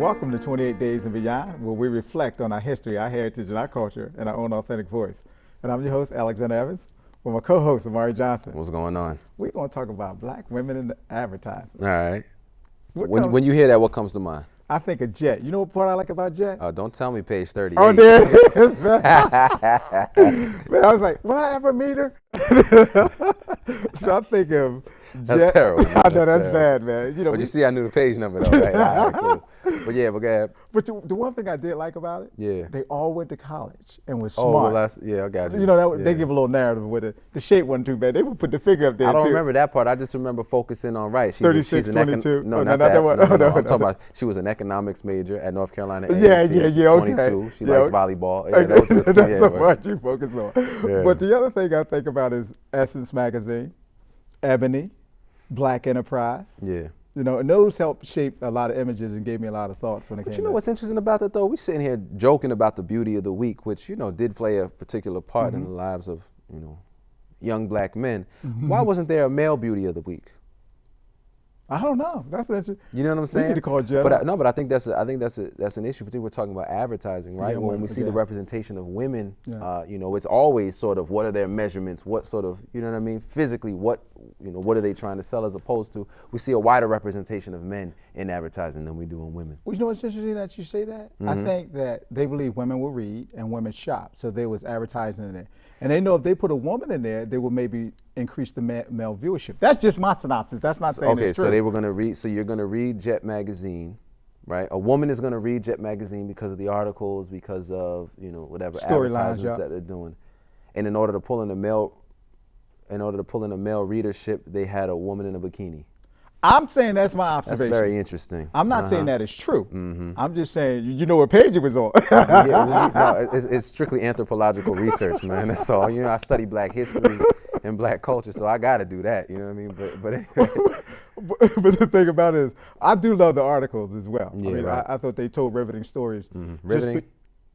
Welcome to 28 Days and Beyond, where we reflect on our history, our heritage, and our culture in our own authentic voice. And I'm your host, Alexander Evans, with my co-host, Amari Johnson. What's going on? We're going to talk about black women in advertising. All right. When you hear that, what comes to mind? I think of Jet. You know what part I like about Jet? Don't tell me page 38. Oh, there it is, man. Man, I was like, will I ever meet her? So I think of Jet. That's terrible. I know, that's bad, man. But you see, I knew the page number, though, right? All right, cool. But yeah, but go ahead. But the one thing I did like about it, yeah, they all went to college and was smart. Oh, well, I got you. You know, they give a little narrative with it. The shape wasn't too bad. They would put the figure up there, I don't remember that part. I just remember focusing on, right. 36, 22. No, not that one. No, I'm talking about she was an economics major at North Carolina. Yeah, She's 22. Okay. She likes volleyball. Yeah, that's the part you focus on. Yeah. But the other thing I think about is Essence Magazine, Ebony, Black Enterprise. Yeah. You know, and those helped shape a lot of images and gave me a lot of thoughts when it came. But you know what's interesting about that, though? We sitting here joking about the beauty of the week, which, you know, did play a particular part in the lives of, you know, young black men. Why wasn't there a male beauty of the week? I don't know. That's interesting. You know what I'm saying? We need to call Jeff. But I think that's an issue. Particularly we're talking about advertising, right? Yeah, when we see the representation of women, Yeah. you know, it's always sort of what are their measurements? What sort of, you know what I mean? Physically, what are they trying to sell? As opposed to we see a wider representation of men in advertising than we do in women. Well, you know what's interesting that you say that? I think that they believe women will read and women shop, so there was advertising in there. And they know if they put a woman in there, they will maybe increase the male viewership. That's just my synopsis. That's not saying it's true. So they were going to read. So you're going to read Jet magazine, right? A woman is going to read Jet magazine because of the articles, because of whatever advertisements that they're doing. And in order to pull in a male readership, they had a woman in a bikini. I'm saying that's my observation. That's very interesting. I'm not saying that it's true. I'm just saying, you know what page it was on. It's strictly anthropological research, man. That's all. You know, I study black history and black culture, so I got to do that. You know what I mean? But anyway. But the thing about it is, I do love the articles as well. Yeah, I mean, right. I thought they told riveting stories. Riveting?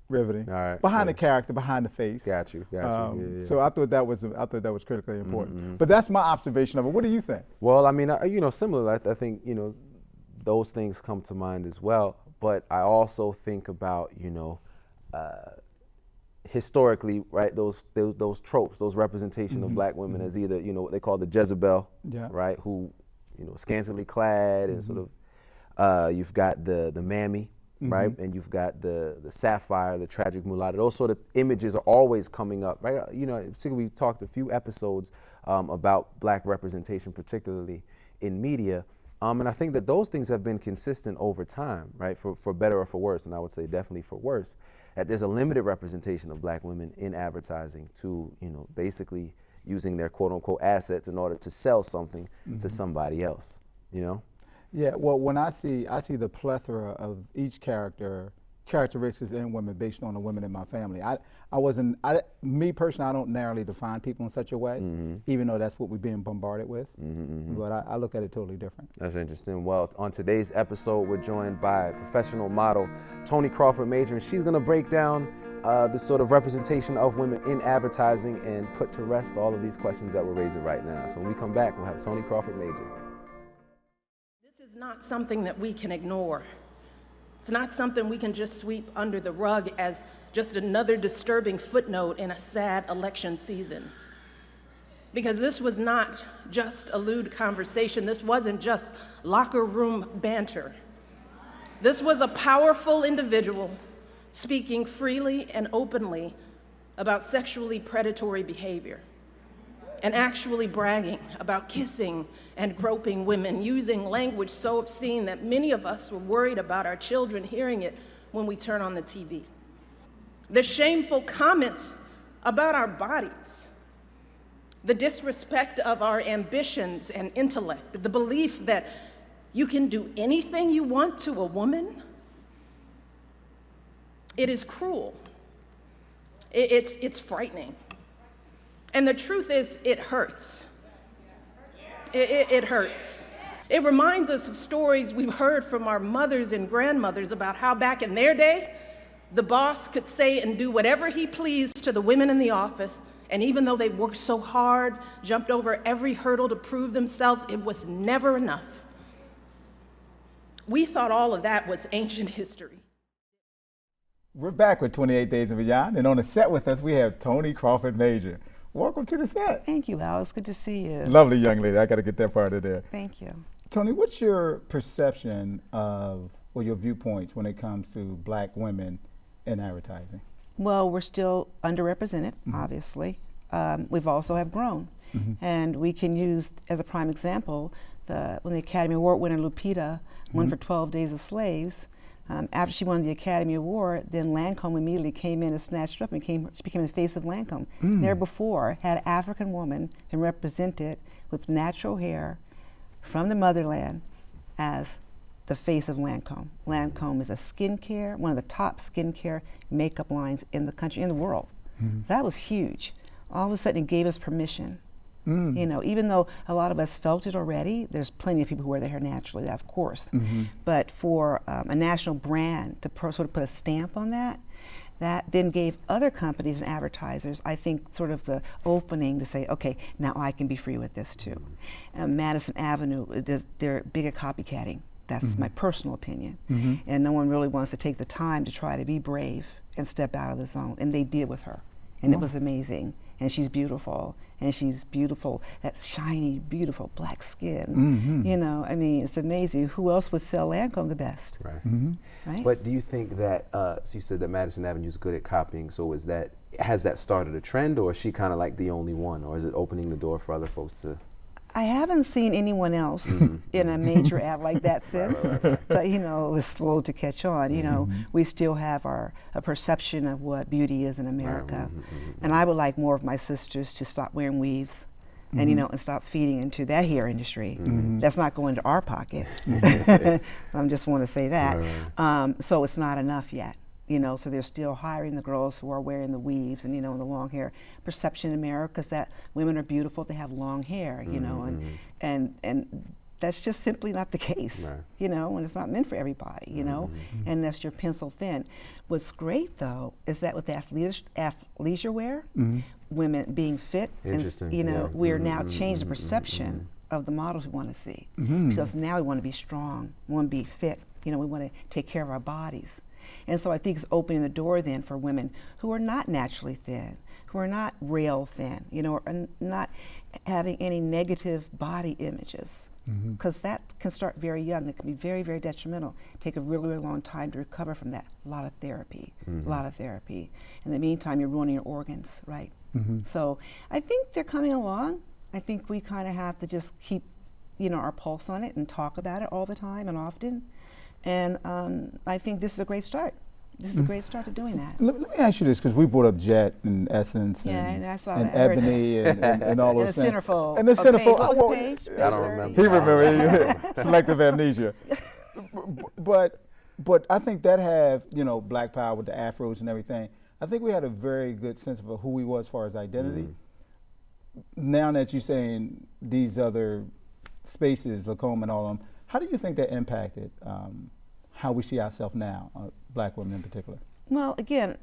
Riveting. All right. Behind the character, behind the face. Got you. Yeah. So I thought that was critically important. But that's my observation of it. What do you think? Well, I mean, similar. I think those things come to mind as well. But I also think about historically, right? Those tropes, those representation of black women as either what they call the Jezebel, right? Who scantily clad and sort of you've got the mammy. Right, and you've got the sapphire, the tragic mulatto. Those sort of images are always coming up, right? Particularly we've talked a few episodes about black representation, particularly in media, and I think that those things have been consistent over time, right? For better or for worse, and I would say definitely for worse. That there's a limited representation of black women in advertising to basically using their quote unquote assets in order to sell something to somebody else, Yeah, well, when I see the plethora of each characteristics in women based on the women in my family. Me personally, I don't narrowly define people in such a way, even though that's what we're being bombarded with. But I look at it totally different. That's interesting. Well, on today's episode, we're joined by professional model Toni Crawford Major, and she's going to break down the sort of representation of women in advertising and put to rest all of these questions that we're raising right now. So when we come back, we'll have Toni Crawford Major. This is not something that we can ignore. It's not something we can just sweep under the rug as just another disturbing footnote in a sad election season. Because this was not just a lewd conversation. This wasn't just locker room banter. This was a powerful individual speaking freely and openly about sexually predatory behavior, and actually bragging about kissing and groping women, using language so obscene that many of us were worried about our children hearing it when we turn on the TV. The shameful comments about our bodies, the disrespect of our ambitions and intellect, the belief that you can do anything you want to a woman. It is cruel. It's frightening. And the truth is, it hurts. It hurts. It reminds us of stories we've heard from our mothers and grandmothers about how back in their day, the boss could say and do whatever he pleased to the women in the office, and even though they worked so hard, jumped over every hurdle to prove themselves, it was never enough. We thought all of that was ancient history. We're back with 28 Days and Beyond, and on the set with us we have Toni Crawford Major. Welcome to the set. Thank you, Alice. Good to see you. Lovely young lady. I got to get that part of there. Thank you. Toni, what's your perception of, or your viewpoints when it comes to black women in advertising? Well, we're still underrepresented, obviously. We've also have grown. And we can use, as a prime example, when the Academy Award winner Lupita won for 12 Days a Slaves. After she won the Academy Award, then Lancome immediately came in and snatched her up and she became the face of Lancome. There before, had an African woman been represented with natural hair from the motherland as the face of Lancome. Lancome is a skincare, one of the top skincare makeup lines in the country, in the world. That was huge. All of a sudden it gave us permission. You know, even though a lot of us felt it already, there's plenty of people who wear their hair naturally, of course. But for a national brand to sort of put a stamp on that, that then gave other companies and advertisers, I think, sort of the opening to say, okay, now I can be free with this too. Madison Avenue, they're big at copycatting. That's my personal opinion. And no one really wants to take the time to try to be brave and step out of the zone. And they did with her. And it was amazing. And she's beautiful. And she's beautiful, that shiny, beautiful black skin. You know, I mean, it's amazing. Who else would sell Lancome the best? Right. Right? But do you think that, so you said that Madison Avenue is good at copying, so has that started a trend, or is she kind of like the only one, or is it opening the door for other folks to? I haven't seen anyone else in a major ad like that since, but you know, it's slow to catch on. You know, we still have a perception of what beauty is in America. And I would like more of my sisters to stop wearing weaves and, you know, and stop feeding into that hair industry. That's not going to our pocket. I just want to say that. So it's not enough yet. You know, so they're still hiring the girls who are wearing the weaves and, you know, the long hair. Perception in America is that women are beautiful if they have long hair, you know, and that's just simply not the case, you know, and it's not meant for everybody, you know, and that's your pencil thin. What's great, though, is that with athleisure wear, women being fit, and, you know, we're now changing the perception of the models we want to see. Because now we want to be strong, we want to be fit, you know, we want to take care of our bodies. And so I think it's opening the door then for women who are not naturally thin, who are not rail thin, you know, or not having any negative body images. Because that can start very young. It can be very, very detrimental. Take a really, really long time to recover from that. A lot of therapy, a lot of therapy. In the meantime, you're ruining your organs, right? So I think they're coming along. I think we kind of have to just keep, you know, our pulse on it and talk about it all the time and often. And I think this is a great start. This is a great start to doing that. Let me ask you this, because we brought up Jet and Essence and Ebony and all those things. Centerfold. And the Centerfold. What was Page? I don't remember. He remember. Selective amnesia. But I think that have, you know, Black Power with the afros and everything. I think we had a very good sense of who we was as far as identity. Now that you're saying these other spaces, Lancome and all of them, how do you think that impacted how we see ourselves now, black women in particular? Well, again,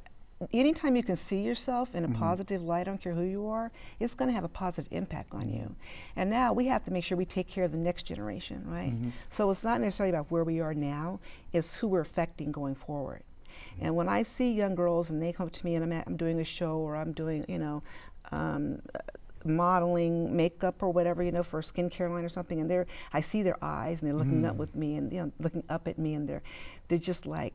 anytime you can see yourself in a positive light, I don't care who you are, it's going to have a positive impact on you. And now we have to make sure we take care of the next generation, right? So it's not necessarily about where we are now, it's who we're affecting going forward. And when I see young girls and they come to me and I'm doing a show or I'm doing, you know, modeling makeup or whatever, you know, for a skincare line or something, and I see their eyes and they're looking up with me and, you know, looking up at me, and they're just like,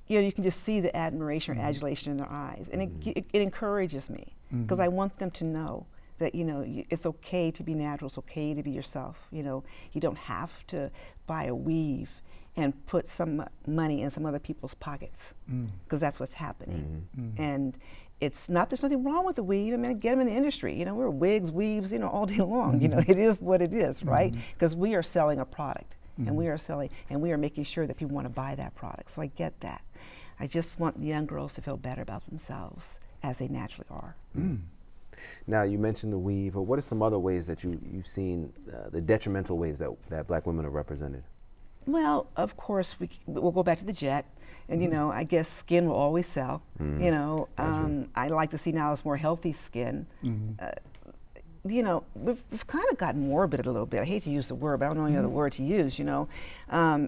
you know, you can just see the admiration or adulation in their eyes, and it encourages me, because I want them to know that, you know, it's okay to be natural, it's okay to be yourself, you know, you don't have to buy a weave and put some money in some other people's pockets, because that's what's happening. And it's not, there's nothing wrong with the weave. I mean, get them in the industry. You know, we're wigs, weaves, you know, all day long. You know, it is what it is, right? Because we are selling a product, and we are selling, and we are making sure that people want to buy that product. So I get that. I just want the young girls to feel better about themselves as they naturally are. Now, you mentioned the weave. Or what are some other ways that you've seen the detrimental ways that black women are represented? Well, of course, we'll go back to the jet. And, you know, I guess skin will always sell. You know, I like to see now it's more healthy skin. You you know, we've kind of gotten morbid a little bit. I hate to use the word, but I don't know any other word to use, you know,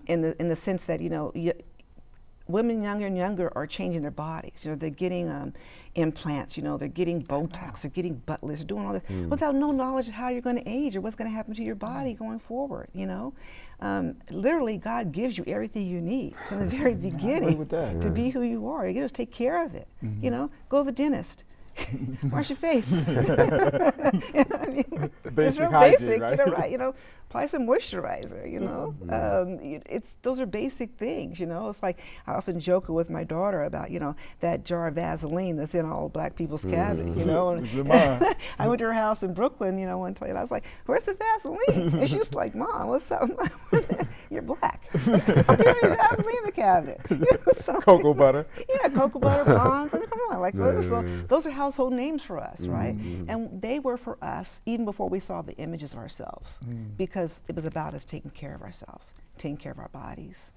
in the sense that, you know, women younger and younger are changing their bodies. You know, they're getting implants, you know, they're getting Botox, they're getting butt lifts, they're doing all this without no knowledge of how you're going to age or what's going to happen to your body going forward, you know. Literally, God gives you everything you need from the very beginning to be who you are. You just take care of it, you know. Go to the dentist. Wash your face. You know what I mean? It's real hygiene, basic, right? you know, right? You know, apply some moisturizer. You know, those are basic things. You know, it's like I often joke with my daughter about, you know, that jar of Vaseline that's in all black people's cabinet. You know, and I went to her house in Brooklyn, you know, one time, and I was like, "Where's the Vaseline?" And she was like, "Mom, what's up?" You're black. I'll give you Vaseline in the cabinet. You know, so, cocoa butter. Yeah, cocoa butter, Bonds. I mean, come on, like those are household names for us, right? And they were for us even before we saw the images of ourselves, because it was about us taking care of ourselves, taking care of our bodies.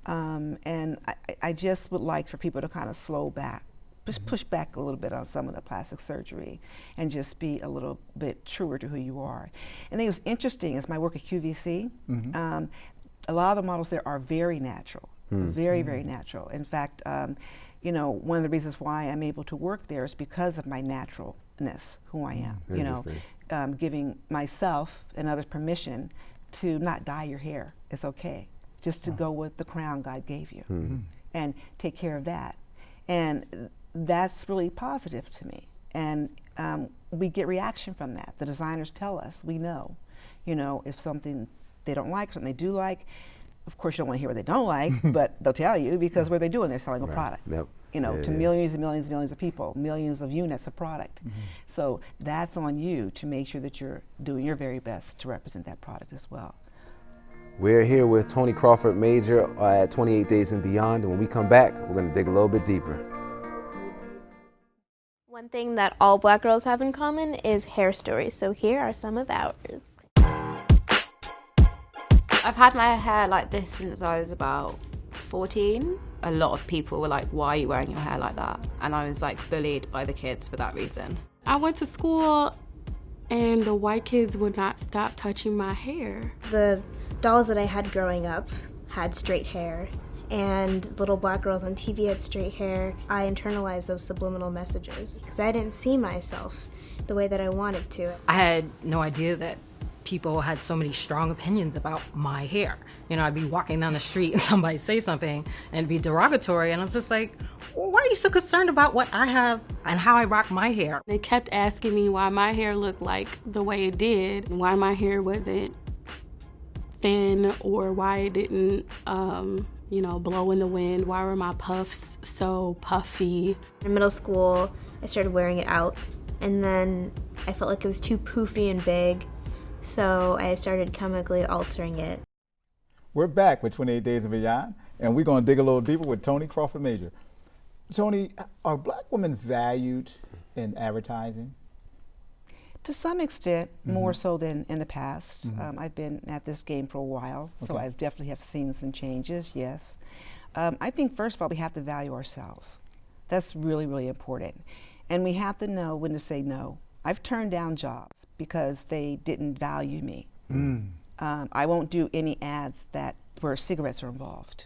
And I just would like for people to kind of slow back, just push back a little bit on some of the plastic surgery and just be a little bit truer to who you are. And it was interesting, as my work at QVC, a lot of the models there are very natural, very, very natural. In fact, you know, one of the reasons why I'm able to work there is because of my naturalness, who I am. You know, giving myself and others permission to not dye your hair. It's okay, just to go with the crown God gave you, and take care of that. And that's really positive to me. And we get reaction from that. The designers tell us, we know, you know, if something they don't like, something they do like. Of course, you don't want to hear what they don't like, but they'll tell you, because what are they doing? They're selling a product, you know, to millions and millions and millions of people, millions of units of product. So that's on you to make sure that you're doing your very best to represent that product as well. We're here with Toni Crawford Major at 28 Days and Beyond, and when we come back, we're going to dig a little bit deeper. One thing that all black girls have in common is hair stories, so here are some of ours. I've had my hair like this since I was about 14. A lot of people were like, "Why are you wearing your hair like that?" And I was like bullied by the kids for that reason. I went to school and the white kids would not stop touching my hair. The dolls that I had growing up had straight hair, and little black girls on TV had straight hair. I internalized those subliminal messages because I didn't see myself the way that I wanted to. I had no idea that people had so many strong opinions about my hair. You know, I'd be walking down the street and somebody say something and be derogatory, and I'm just like, well, why are you so concerned about what I have and how I rock my hair? They kept asking me why my hair looked like the way it did, and why my hair wasn't thin, or why it didn't, you know, blow in the wind. Why were my puffs so puffy? In middle school, I started wearing it out, and then I felt like it was too poofy and big. So I started chemically altering it. We're back with 28 Days and Beyond, and we're going to dig a little deeper with Toni Crawford Major. Toni, are black women valued in advertising? To some extent, more so than in the past. I've been at this game for a while, so I definitely have seen some changes, yes. I think, first of all, we have to value ourselves. That's really, really important. And we have to know when to say no. I've turned down jobs because they didn't value me. I won't do any ads where cigarettes are involved.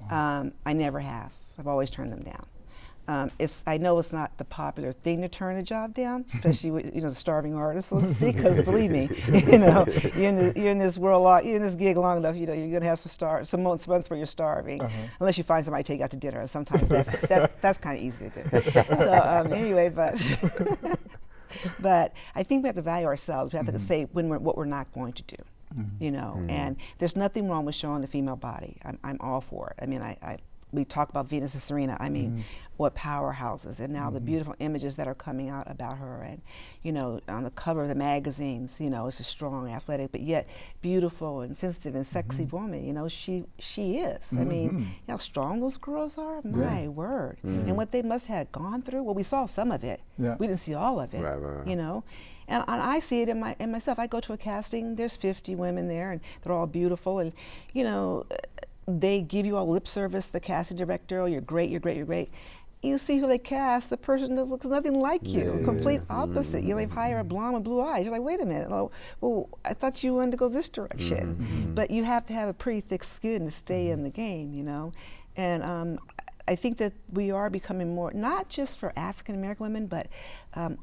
I never have. I've always turned them down. I know it's not the popular thing to turn a job down, especially with, you know, the starving artist, so to speak. Because believe me, you know, you're in this world, you're in this gig long enough. You know, you're gonna have some months where you're starving, unless you find somebody to take you out to dinner. Sometimes that's kind of easy to do. So anyway, but I think we have to value ourselves. We have to say what we're not going to do. You know, and there's nothing wrong with showing the female body. I'm all for it. I mean, we talk about Venus and Serena. I mean, what powerhouses, and now the beautiful images that are coming out about her, and you know, on the cover of the magazines, you know, it's a strong, athletic, but yet beautiful and sensitive and sexy woman. You know, she is. I mean, you know how strong those girls are. My word, and what they must have gone through. Well, we saw some of it. We didn't see all of it. Right. You know. And I see it in myself. I go to a casting, there's 50 women there, and they're all beautiful, and you know, they give you all lip service, the casting director, oh, you're great, you're great, you're great. you see who they cast, the person that looks nothing like you, complete opposite. You know, they've hired a blonde with blue eyes. You're like, wait a minute, well, I thought you wanted to go this direction. But you have to have a pretty thick skin to stay in the game, you know. And I think that we are becoming more, not just for African American women, but our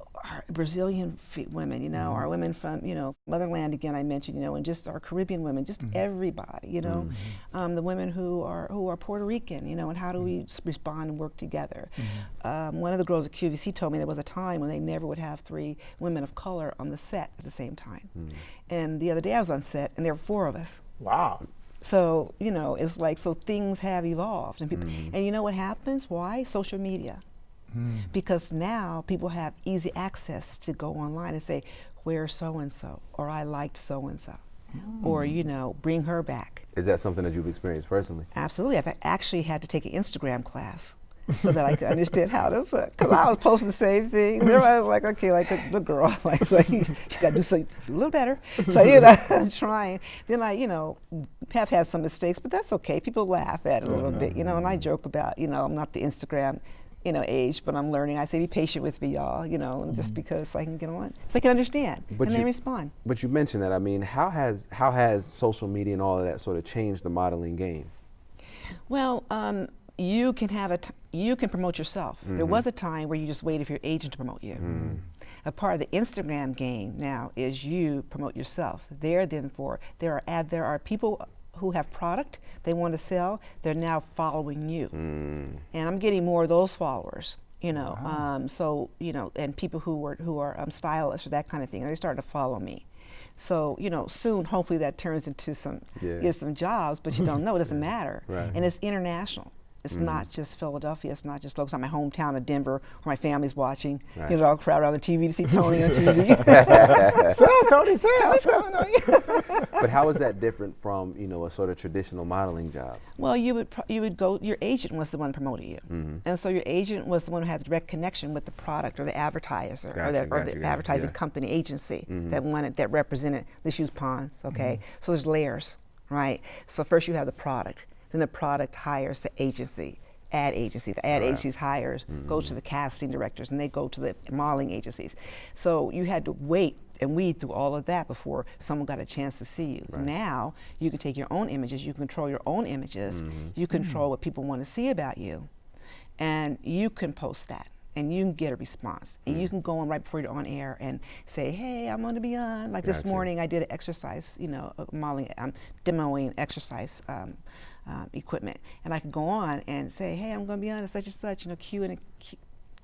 Brazilian women, you know, our women from, you know, motherland again I mentioned, you know, and just our Caribbean women, just everybody, you know, the women who are Puerto Rican, you know, and how do we respond and work together. One of the girls at QVC told me there was a time when they never would have 3 women of color on the set at the same time. And the other day I was on set and there were 4 of us. Wow. So, you know, it's like, so things have evolved. And people, and you know what happens? Why? Social media. Because now people have easy access to go online and say, where's so-and-so? Or I liked so-and-so. Or, you know, bring her back. Is that something that you've experienced personally? Absolutely. I've actually had to take an Instagram class so that I could understand how to put, because I was posting the same thing. Everybody was like, okay, like the girl, like, so you got to do something a little better. So, you know, I'm trying. Then I, you know, have had some mistakes, but that's okay. People laugh at it a little bit, you know, and I joke about, you know, I'm not the Instagram, you know, age, but I'm learning. I say, be patient with me, y'all, you know, just because I can get on, so I can understand, and they respond. But you mentioned that. I mean, how has social media and all of that sort of changed the modeling game? Well, you can you can promote yourself. There was a time where you just waited for your agent to promote you. A part of the Instagram game now is you promote yourself. There are people who have product they want to sell. They're now following you, and I'm getting more of those followers. You know, so you know, and people who are stylists or that kind of thing. They're starting to follow me. So, you know, soon, hopefully that turns into some jobs, but you don't know, it doesn't matter. And it's international. It's not just Philadelphia, it's not just local. It's not my hometown of Denver where my family's watching. You know, I'll crowd around the TV to see Toni on TV. Sell, Toni, sell. But how is that different from, you know, a sort of traditional modeling job? Well, you would go, your agent was the one promoting you. And so your agent was the one who had direct connection with the product or the advertiser or the advertising company agency that represented, let's use Ponds, okay? So there's layers, right? So first you have the product. Then the product hires the agency, ad agency. The ad agencies hires, go to the casting directors, and they go to the modeling agencies. So you had to wait and weed through all of that before someone got a chance to see you. Now you can take your own images, you control your own images, you control what people want to see about you, and you can post that. And you can get a response. And you can go on right before you're on air and say, hey, I'm gonna be on. Like this morning I did an exercise, you know, modeling, demoing exercise equipment. And I could go on and say, hey, I'm gonna be on such and such, you know,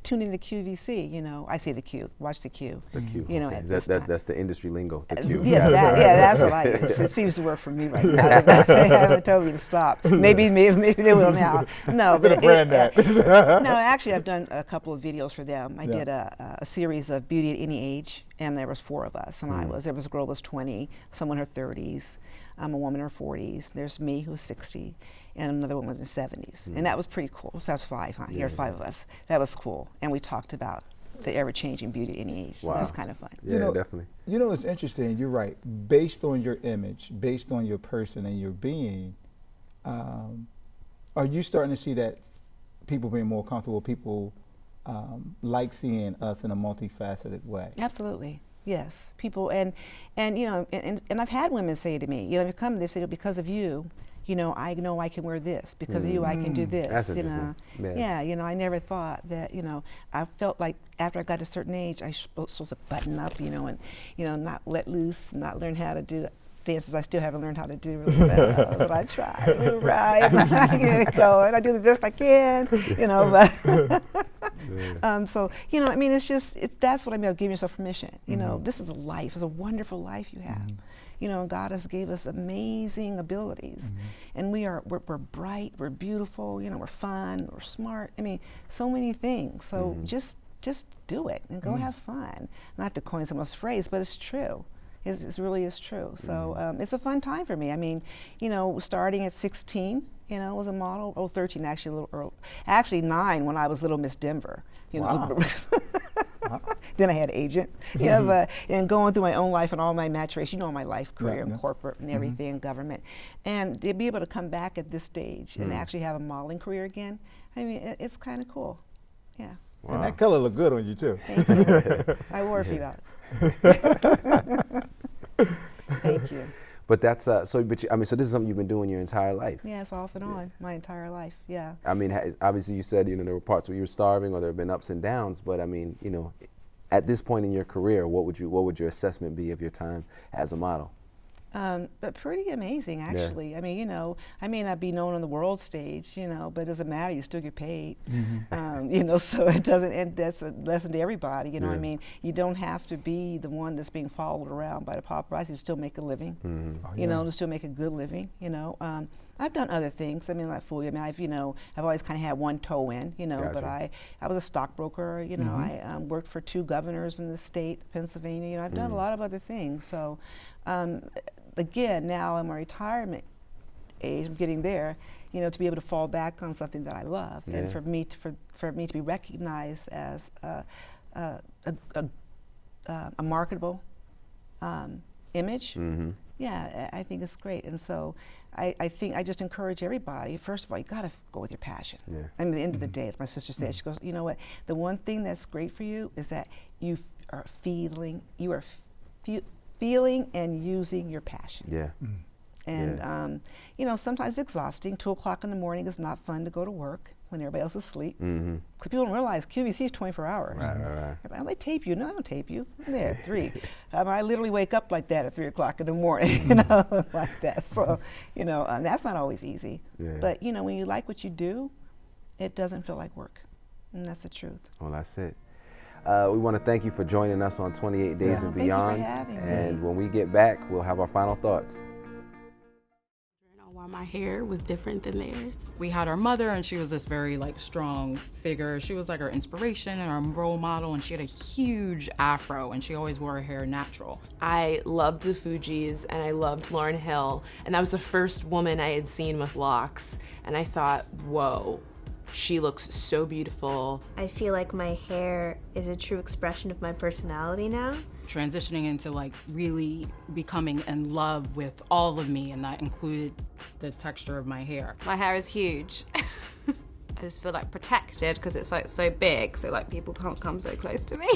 tune into QVC, you know. I say the Q, watch the Q. The Q, you know, that's the industry lingo, the Q. That's what I use. It seems to work for me right now. They haven't told me to stop. Maybe they will now. No, but no, actually I've done a couple of videos for them. I did a series of Beauty at Any Age, and there was 4 of us, and there was a girl who was 20, someone in her 30s, a woman in her 40s, there's me who's 60, and another one was in her 70s. And that was pretty cool. So that was 5, huh? Here's 5 of us. That was cool. And we talked about the ever-changing beauty at any age. Wow. So that was kind of fun. Yeah, definitely. You know, it's interesting. You're right. Based on your image, based on your person and your being, are you starting to see that people being more comfortable, people like seeing us in a multifaceted way? Absolutely. Yes, people, and you know, and I've had women say to me, you know, they say, because of you, you know I can wear this. Because of you, I can do this. That's interesting. You know? Yeah, you know, I never thought that, you know, I felt like after I got to a certain age, I was supposed to button up, you know, and, you know, not let loose, not learn how to do dances I still haven't learned how to do really well, but I try, right, I get it going, I do the best I can, you know, but so, you know, I mean, it's just, that's what I mean about giving yourself permission. You know, this is a life, it's a wonderful life you have. You know, God has gave us amazing abilities, and we're bright, we're beautiful, you know, we're fun, we're smart. I mean, so many things. So just do it and go have fun. Not to coin someone's phrase, but it's true. It really is true. So it's a fun time for me. I mean, you know, starting at 16, you know, was a model. Oh, 13 actually, a little early. Actually 9 when I was Little Miss Denver. You know. Then I had an agent. Yeah, but and going through my own life and all my maturation, you know, my life career in corporate and everything, government, and to be able to come back at this stage and actually have a modeling career again. I mean, it's kind of cool. Yeah. Wow. And that color look good on you too. Thank you. I wore a few hours. Thank you. But that's so this is something you've been doing your entire life. Yeah, it's off and on my entire life. Yeah. I mean, obviously you said, there were parts where you were starving or there have been ups and downs, but I mean, at this point in your career, what would your assessment be of your time as a model? But pretty amazing, actually. Yeah. I mean, I may not be known on the world stage, but it doesn't matter. You still get paid. Mm-hmm. So it doesn't, and that's a lesson to everybody. Yeah. I mean, you don't have to be the one that's being followed around by the paparazzi to still make a living. Mm-hmm. To still make a good living. I've done other things. I mean, like fool you. I mean, I've always kind of had one toe in. Gotcha. But I was a stockbroker. Mm-hmm. I worked for 2 governors in the state, Pennsylvania. I've done a lot of other things. So. Again, now in my retirement age, I'm getting there, to be able to fall back on something that I love, and for me to be recognized as a marketable image. Mm-hmm. Yeah, I think it's great, and so I think I just encourage everybody. First of all, you got to go with your passion. Yeah. I mean, at the end of the day, as my sister said, she goes, you know what? The one thing that's great for you is that you are feeling and using your passion. Yeah. And sometimes it's exhausting. 2 o'clock in the morning is not fun to go to work when everybody else is asleep. Because people don't realize QVC is 24 hours. Right. They tape you. No, I don't tape you. I'm there at 3. I literally wake up like that at 3 o'clock in the morning, like that. So, that's not always easy. Yeah. But, when you like what you do, it doesn't feel like work. And that's the truth. Well, that's it. We want to thank you for joining us on 28 Days and Beyond. Thank you for having me. And when we get back, we'll have our final thoughts. Why my hair was different than theirs. We had our mother, and she was this very strong figure. She was our inspiration and our role model, and she had a huge afro, and she always wore her hair natural. I loved the Fugees, and I loved Lauryn Hill, and that was the first woman I had seen with locks, and I thought, whoa. She looks so beautiful. I feel like my hair is a true expression of my personality now. Transitioning into really becoming in love with all of me, and that included the texture of my hair. My hair is huge. I just feel protected because it's so big, so people can't come so close to me.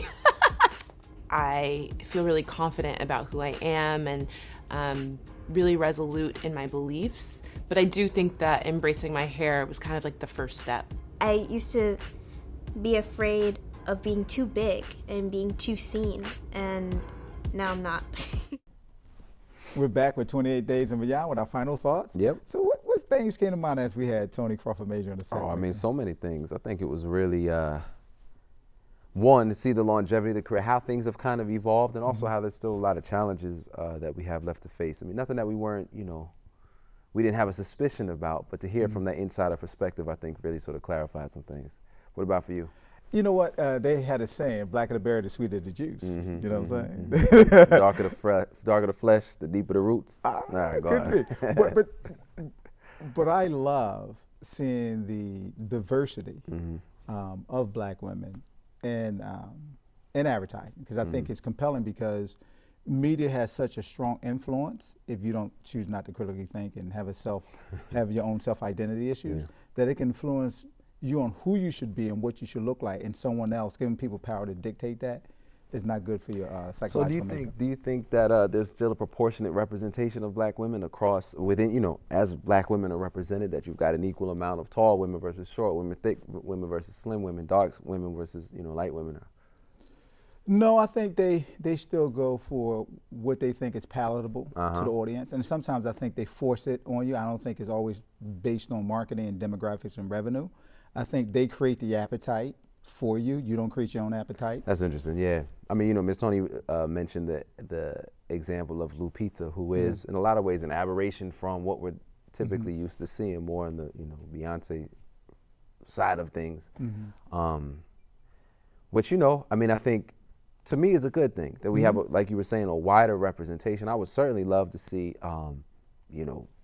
I feel really confident about who I am and really resolute in my beliefs, but I do think that embracing my hair was kind of the first step. I used to be afraid of being too big and being too seen, and now I'm not. We're back with 28 Days and Beyond with our final thoughts. Yep. So what things came to mind as we had Toni Crawford Major in the segment? Oh, I mean, so many things. I think it was really, one, to see the longevity of the career, how things have kind of evolved, and also how there's still a lot of challenges that we have left to face. I mean, nothing that we weren't, we didn't have a suspicion about, but to hear from that insider perspective, I think really sort of clarified some things. What about for you? You know what? They had a saying, blacker the berry, the sweeter the juice. You know what I'm saying? Darker the flesh, the deeper the roots. All right, go ahead. But I love seeing the diversity of black women in advertising, because I think it's compelling, because media has such a strong influence, if you don't choose not to critically think and have your own self-identity issues, that it can influence you on who you should be and what you should look like, and someone else giving people power to dictate that is not good for your psychological makeup. Do you think that there's still a proportionate representation of black women within, as black women are represented, that you've got an equal amount of tall women versus short women, thick women versus slim women, dark women versus, light women? No, I think they still go for what they think is palatable to the audience, and sometimes I think they force it on you. I don't think it's always based on marketing and demographics and revenue. I think they create the appetite for you. You don't create your own appetite. That's interesting, yeah. I mean, Ms. Toni mentioned the example of Lupita, who is in a lot of ways an aberration from what we're typically used to seeing more in the Beyonce side of things. Which I mean, I think to me is a good thing that we have, like you were saying, a wider representation. I would certainly love to see,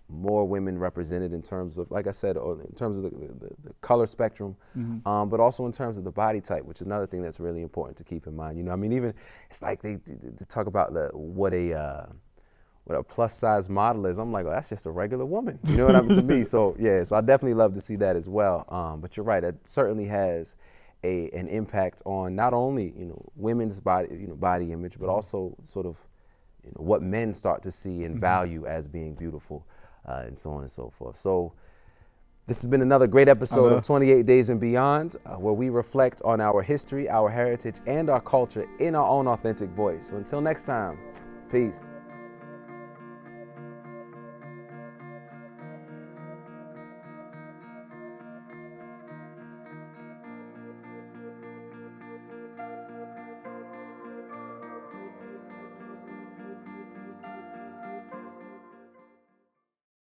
more women represented in terms of, like I said, in terms of the color spectrum, but also in terms of the body type, which is another thing that's really important to keep in mind. I mean, even it's like they talk about what a plus size model is. I'm like, oh, that's just a regular woman. You know what I mean, to me. So yeah, so I definitely love to see that as well. But you're right, it certainly has an impact on not only, you know, women's body image, but also sort of, you know, what men start to see and value as being beautiful, and so on and so forth. So this has been another great episode of 28 Days and Beyond, where we reflect on our history, our heritage, and our culture in our own authentic voice. So until next time, peace.